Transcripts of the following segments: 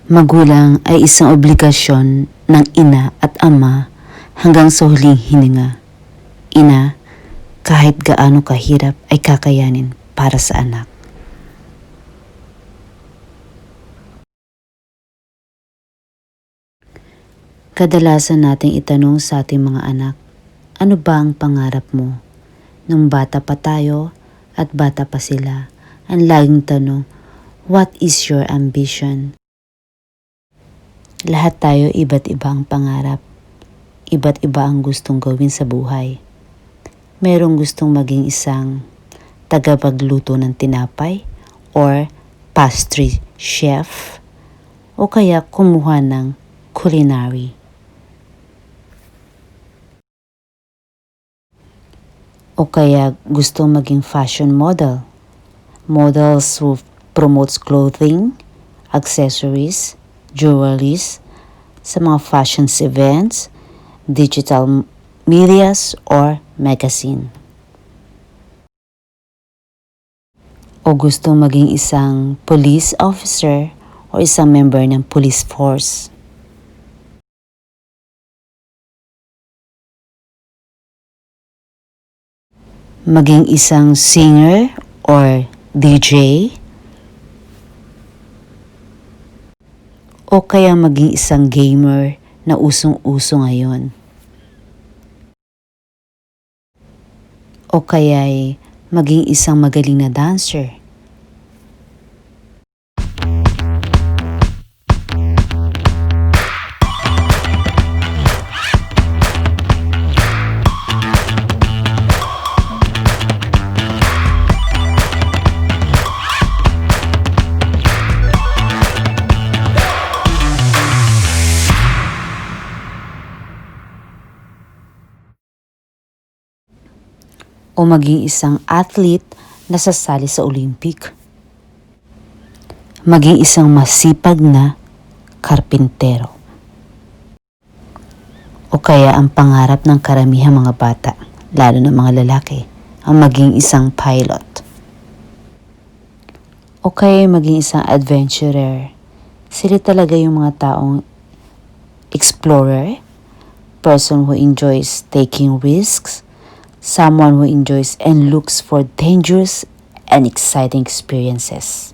Magulang ay isang obligasyon ng ina at ama hanggang sa huling hininga. Ina, kahit gaano kahirap ay kakayanin para sa anak. Kadalasan nating itanong sa ating mga anak, ano ba ang pangarap mo? Nung bata pa tayo at bata pa sila, ang laging tanong, what is your ambition? Lahat tayo iba't iba ang pangarap. Iba't iba ang gustong gawin sa buhay. Merong gustong maging isang tagapagluto ng tinapay or pastry chef o kaya kumuha ng culinary. O kaya gustong maging fashion model. Models who promotes clothing, accessories, jewelries sa mga fashion events, digital medias or magazine. O gustong maging isang police officer o isang member ng police force. Maging isang singer or DJ. O kaya maging isang gamer na usong-uso ngayon. O kaya'y maging isang magaling na dancer. O maging isang athlete na sasali sa Olympic. Maging isang masipag na karpintero. O kaya ang pangarap ng karamihang mga bata, lalo na mga lalaki, ang maging isang pilot. O kaya maging isang adventurer. Sila talaga yung mga taong explorer, person who enjoys taking risks, someone who enjoys and looks for dangerous and exciting experiences.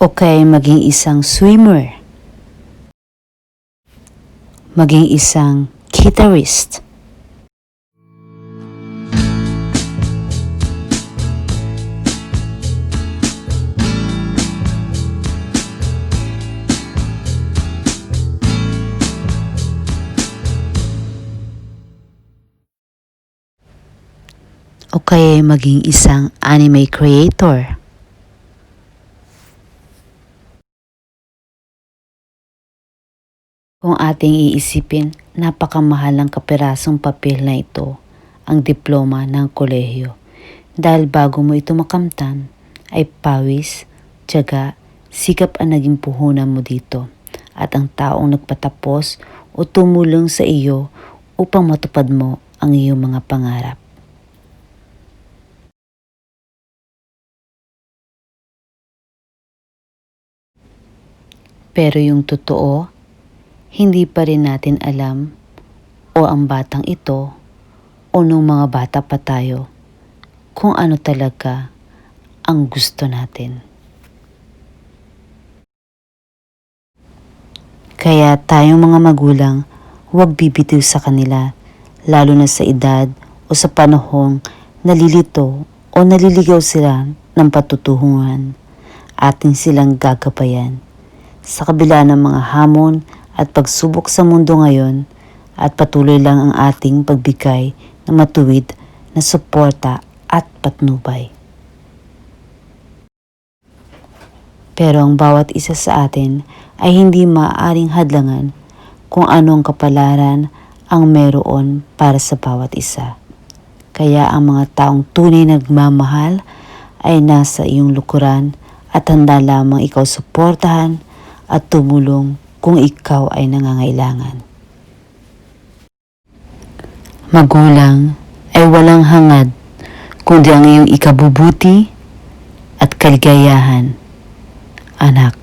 O kaya maging isang swimmer. Maging isang guitarist. O kaya maging isang anime creator. Kung ating iisipin, napakamahal ng kapirasong papel na ito, ang diploma ng kolehiyo. Dahil bago mo ito makamtan, ay pawis, tiyaga, sikap ang naging puhunan mo dito. At ang taong nagpatapos o tumulong sa iyo upang matupad mo ang iyong mga pangarap. Pero yung totoo, hindi pa rin natin alam o ang batang ito o nung mga bata pa tayo kung ano talaga ang gusto natin. Kaya tayong mga magulang, huwag bibitiw sa kanila, lalo na sa edad o sa panahong nalilito o naliligaw sila ng patutuhungan, atin silang gagabayan. Sa kabila ng mga hamon at pagsubok sa mundo ngayon, at patuloy lang ang ating pagbigay ng matuwid na suporta at patnubay. Pero ang bawat isa sa atin ay hindi maaaring hadlangan kung anong kapalaran ang meron para sa bawat isa. Kaya ang mga taong tunay nagmamahal ay nasa iyong lukuran at handa lamang ikaw suportahan at tumulong kung ikaw ay nangangailangan. Magulang ay walang hangad kundi ang iyong ikabubuti at kaligayahan, anak.